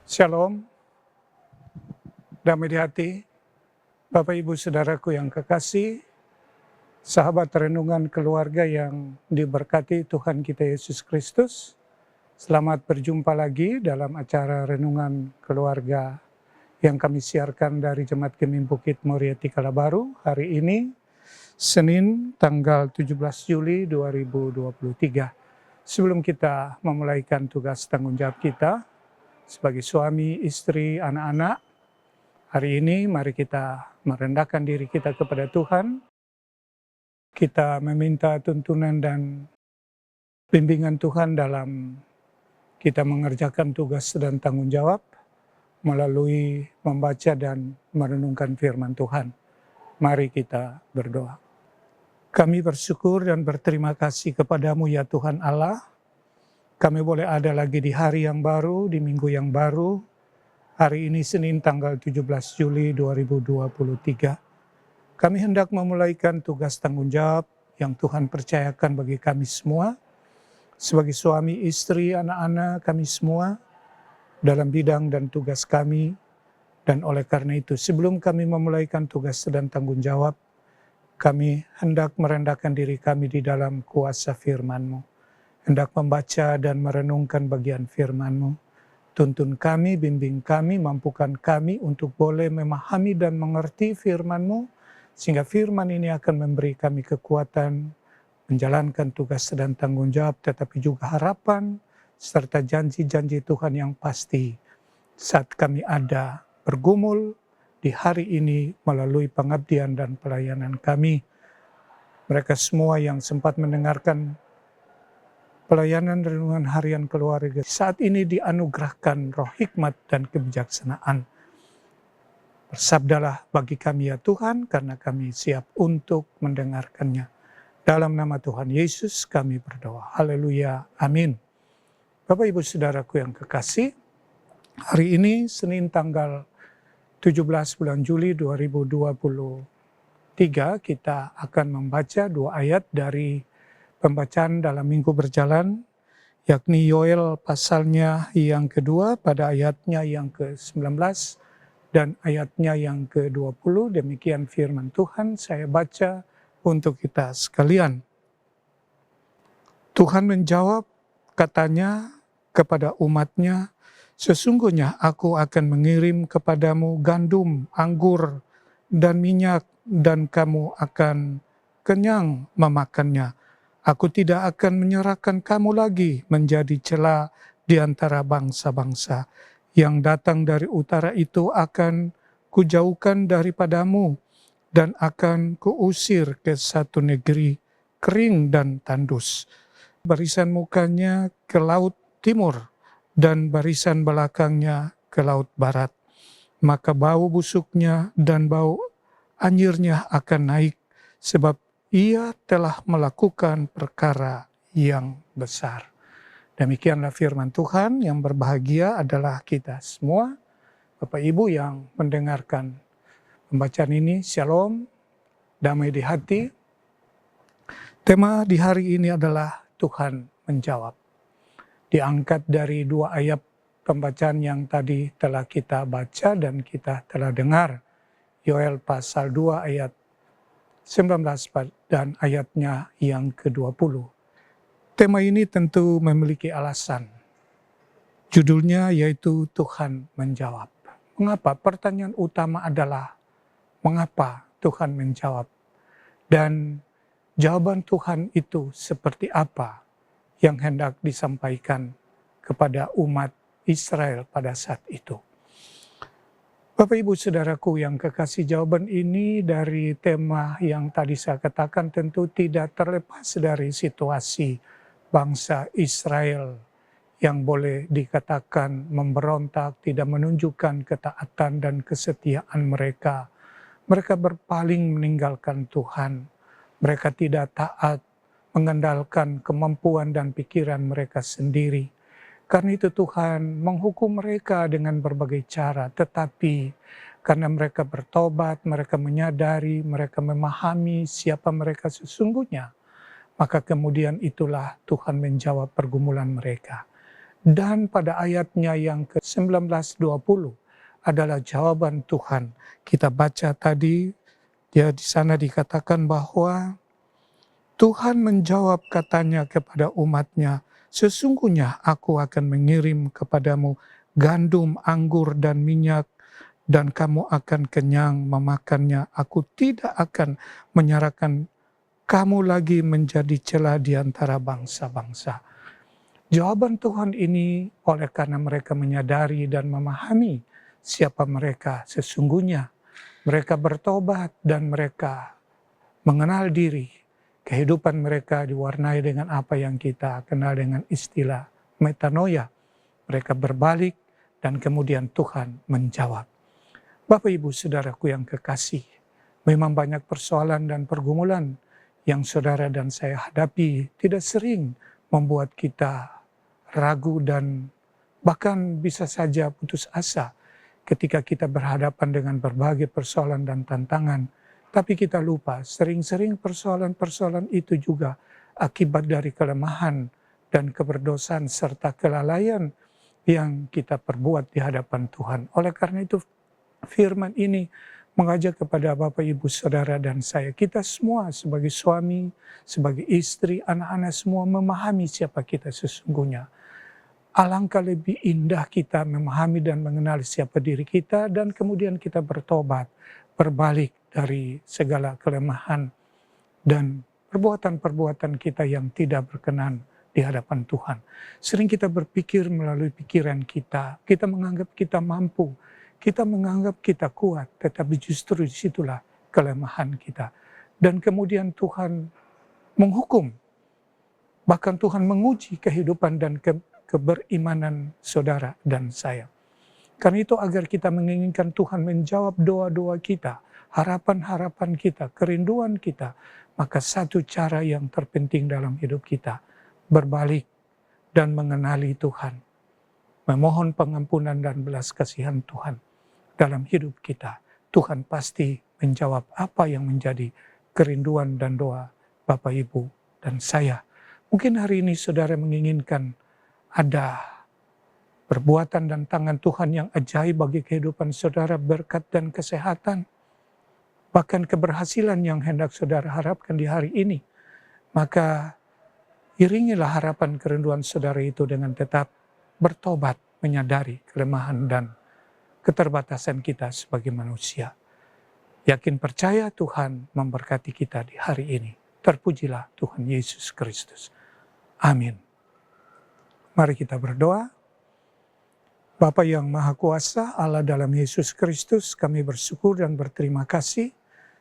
Shalom, damai di hati, Bapak Ibu Saudaraku yang kekasih, sahabat renungan keluarga yang diberkati Tuhan kita Yesus Kristus. Selamat berjumpa lagi dalam acara renungan keluarga yang kami siarkan dari Jemaat Gemim Bukit Morieti Kalabaru hari ini, Senin tanggal 17 Juli 2023. Sebelum kita memulaikan tugas tanggung jawab kita, sebagai suami, istri, anak-anak, hari ini mari kita merendahkan diri kita kepada Tuhan. Kita meminta tuntunan dan bimbingan Tuhan dalam kita mengerjakan tugas dan tanggung jawab melalui membaca dan merenungkan firman Tuhan. Mari kita berdoa. Kami bersyukur dan berterima kasih kepadamu ya Tuhan Allah. Kami boleh ada lagi di hari yang baru, di minggu yang baru. Hari ini Senin tanggal 17 Juli 2023. Kami hendak memulaikan tugas tanggung jawab yang Tuhan percayakan bagi kami semua. Sebagai suami, istri, anak-anak kami semua dalam bidang dan tugas kami. Dan oleh karena itu sebelum kami memulaikan tugas dan tanggung jawab, kami hendak merendahkan diri kami di dalam kuasa firman-Mu. Hendak membaca dan merenungkan bagian firman-Mu. Tuntun kami, bimbing kami, mampukan kami untuk boleh memahami dan mengerti firman-Mu, sehingga firman ini akan memberi kami kekuatan, menjalankan tugas dan tanggung jawab, tetapi juga harapan, serta janji-janji Tuhan yang pasti saat kami ada bergumul di hari ini melalui pengabdian dan pelayanan kami. Mereka semua yang sempat mendengarkan pelayanan renungan harian keluarga saat ini dianugerahkan roh hikmat dan kebijaksanaan. Bersabdalah bagi kami ya Tuhan, karena kami siap untuk mendengarkannya. Dalam nama Tuhan Yesus kami berdoa. Haleluya. Amin. Bapak Ibu Saudaraku yang kekasih, hari ini Senin tanggal 17 bulan Juli 2023 kita akan membaca dua ayat dari pembacaan dalam minggu berjalan, yakni Yoel pasalnya yang kedua pada ayatnya yang ke-19 dan ayatnya yang ke-20. Demikian firman Tuhan, saya baca untuk kita sekalian. Tuhan menjawab, katanya kepada umatnya, sesungguhnya aku akan mengirim kepadamu gandum, anggur, dan minyak, dan kamu akan kenyang memakannya. Aku tidak akan menyerahkan kamu lagi menjadi cela di antara bangsa-bangsa. Yang datang dari utara itu akan kujauhkan daripadamu dan akan kuusir ke satu negeri kering dan tandus. Barisan mukanya ke laut timur dan barisan belakangnya ke laut barat. Maka bau busuknya dan bau anyirnya akan naik sebab ia telah melakukan perkara yang besar. Demikianlah firman Tuhan. Yang berbahagia adalah kita semua, Bapak Ibu yang mendengarkan pembacaan ini. Shalom, damai di hati. Tema di hari ini adalah Tuhan menjawab. Diangkat dari dua ayat pembacaan yang tadi telah kita baca dan kita telah dengar. Yoel pasal 2 ayat 19 dan ayatnya yang ke-20. Tema ini tentu memiliki alasan. Judulnya yaitu Tuhan menjawab. Mengapa? Pertanyaan utama adalah mengapa Tuhan menjawab? Dan jawaban Tuhan itu seperti apa yang hendak disampaikan kepada umat Israel pada saat itu. Bapak Ibu Saudaraku yang kekasih, jawaban ini dari tema yang tadi saya katakan tentu tidak terlepas dari situasi bangsa Israel yang boleh dikatakan memberontak, tidak menunjukkan ketaatan dan kesetiaan mereka. Mereka berpaling meninggalkan Tuhan. Mereka tidak taat, mengandalkan kemampuan dan pikiran mereka sendiri. Karena itu Tuhan menghukum mereka dengan berbagai cara, tetapi karena mereka bertobat, mereka menyadari, mereka memahami siapa mereka sesungguhnya, maka kemudian itulah Tuhan menjawab pergumulan mereka. Dan pada ayatnya yang ke-19, 20 adalah jawaban Tuhan. Kita baca tadi, dia di sana dikatakan bahwa Tuhan menjawab katanya kepada umatnya, sesungguhnya aku akan mengirim kepadamu gandum, anggur, dan minyak, dan kamu akan kenyang memakannya. Aku tidak akan menyerahkan kamu lagi menjadi celah di antara bangsa-bangsa. Jawaban Tuhan ini oleh karena mereka menyadari dan memahami siapa mereka sesungguhnya. Mereka bertobat dan mereka mengenal diri. Kehidupan mereka diwarnai dengan apa yang kita kenal dengan istilah metanoia. Mereka berbalik dan kemudian Tuhan menjawab. Bapak, Ibu, Saudaraku yang kekasih, memang banyak persoalan dan pergumulan yang saudara dan saya hadapi tidak sering membuat kita ragu dan bahkan bisa saja putus asa ketika kita berhadapan dengan berbagai persoalan dan tantangan. Tapi kita lupa, sering-sering persoalan-persoalan itu juga akibat dari kelemahan dan keberdosaan serta kelalaian yang kita perbuat di hadapan Tuhan. Oleh karena itu, firman ini mengajak kepada Bapak, Ibu, Saudara, dan saya, kita semua sebagai suami, sebagai istri, anak-anak semua memahami siapa kita sesungguhnya. Alangkah lebih indah kita memahami dan mengenali siapa diri kita dan kemudian kita bertobat, berbalik dari segala kelemahan dan perbuatan-perbuatan kita yang tidak berkenan di hadapan Tuhan. Sering kita berpikir melalui pikiran kita menganggap kita mampu, kita menganggap kita kuat, tetapi justru disitulah kelemahan kita. Dan kemudian Tuhan menghukum, bahkan Tuhan menguji kehidupan dan keberimanan saudara dan saya. Karena itu agar kita menginginkan Tuhan menjawab doa-doa kita, harapan-harapan kita, kerinduan kita, maka satu cara yang terpenting dalam hidup kita, berbalik dan mengenali Tuhan, memohon pengampunan dan belas kasihan Tuhan dalam hidup kita. Tuhan pasti menjawab apa yang menjadi kerinduan dan doa Bapak, Ibu, dan saya. Mungkin hari ini saudara menginginkan ada perbuatan dan tangan Tuhan yang ajaib bagi kehidupan saudara, berkat dan kesehatan, bahkan keberhasilan yang hendak saudara harapkan di hari ini. Maka iringilah harapan kerinduan saudara itu dengan tetap bertobat, menyadari kelemahan dan keterbatasan kita sebagai manusia. Yakin percaya Tuhan memberkati kita di hari ini. Terpujilah Tuhan Yesus Kristus. Amin. Mari kita berdoa. Bapa yang Maha Kuasa, Allah dalam Yesus Kristus, kami bersyukur dan berterima kasih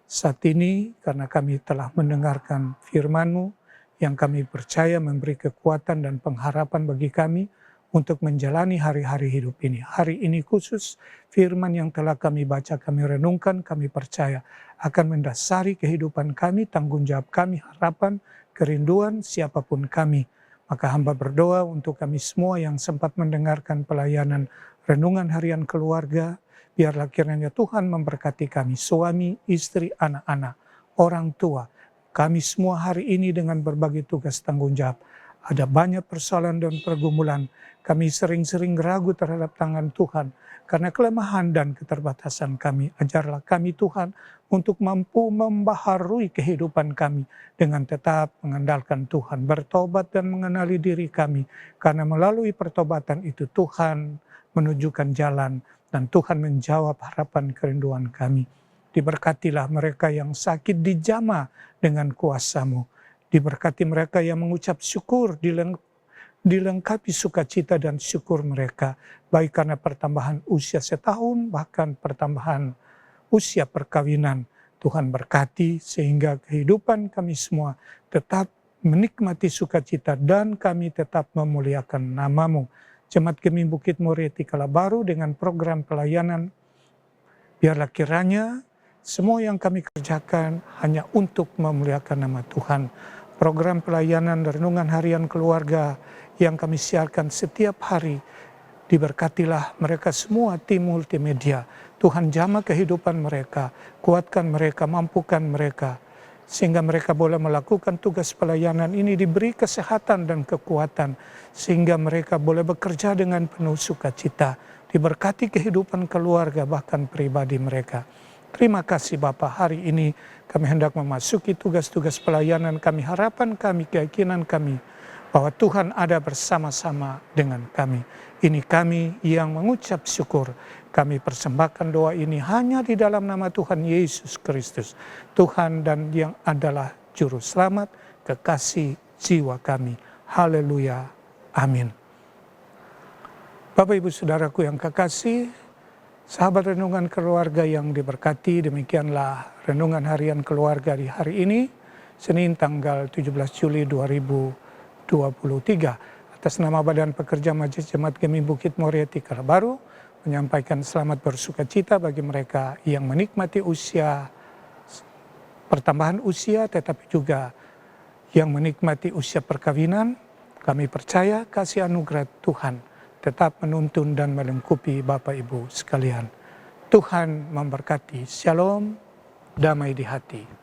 saat ini karena kami telah mendengarkan firman-Mu yang kami percaya memberi kekuatan dan pengharapan bagi kami untuk menjalani hari-hari hidup ini. Hari ini khusus firman yang telah kami baca, kami renungkan, kami percaya akan mendasari kehidupan kami, tanggung jawab kami, harapan, kerinduan siapapun kami. Maka hamba berdoa untuk kami semua yang sempat mendengarkan pelayanan renungan harian keluarga, biarlah kiranya Tuhan memberkati kami, suami, istri, anak-anak, orang tua. Kami semua hari ini dengan berbagai tugas tanggung jawab. Ada banyak persoalan dan pergumulan. Kami sering-sering ragu terhadap tangan Tuhan. Karena kelemahan dan keterbatasan kami, ajarlah kami Tuhan untuk mampu membaharui kehidupan kami dengan tetap mengandalkan Tuhan, bertobat dan mengenali diri kami. Karena melalui pertobatan itu Tuhan menunjukkan jalan dan Tuhan menjawab harapan kerinduan kami. Diberkatilah mereka yang sakit dijamah dengan kuasa-Mu. Diberkati mereka yang mengucap syukur, dilengkapi sukacita dan syukur mereka, baik karena pertambahan usia setahun, bahkan pertambahan usia perkawinan. Tuhan berkati sehingga kehidupan kami semua tetap menikmati sukacita dan kami tetap memuliakan nama-Mu. Jemaat Gemi Bukit Morieti Kalabaru dengan program pelayanan, biarlah kiranya semua yang kami kerjakan hanya untuk memuliakan nama Tuhan. Program pelayanan renungan harian keluarga yang kami siarkan setiap hari, diberkatilah mereka semua tim multimedia. Tuhan jamah kehidupan mereka, kuatkan mereka, mampukan mereka, sehingga mereka boleh melakukan tugas pelayanan ini, diberi kesehatan dan kekuatan, sehingga mereka boleh bekerja dengan penuh sukacita, diberkati kehidupan keluarga bahkan pribadi mereka. Terima kasih Bapa, hari ini kami hendak memasuki tugas-tugas pelayanan kami, harapan kami, keyakinan kami, bahwa Tuhan ada bersama-sama dengan kami. Ini kami yang mengucap syukur. Kami persembahkan doa ini hanya di dalam nama Tuhan Yesus Kristus, Tuhan dan yang adalah Juru Selamat, kekasih jiwa kami. Haleluya. Amin. Bapak Ibu Saudaraku yang kekasih, sahabat renungan keluarga yang diberkati, demikianlah renungan harian keluarga di hari ini, Senin tanggal 17 Juli 2023. Atas nama Badan Pekerja Majelis Jemaat Gemi Bukit Moriah Baru, menyampaikan selamat bersukacita bagi mereka yang menikmati usia, pertambahan usia, tetapi juga yang menikmati usia perkawinan. Kami percaya kasih anugerah Tuhan tetap menuntun dan melengkapi Bapak Ibu sekalian. Tuhan memberkati. Shalom, damai di hati.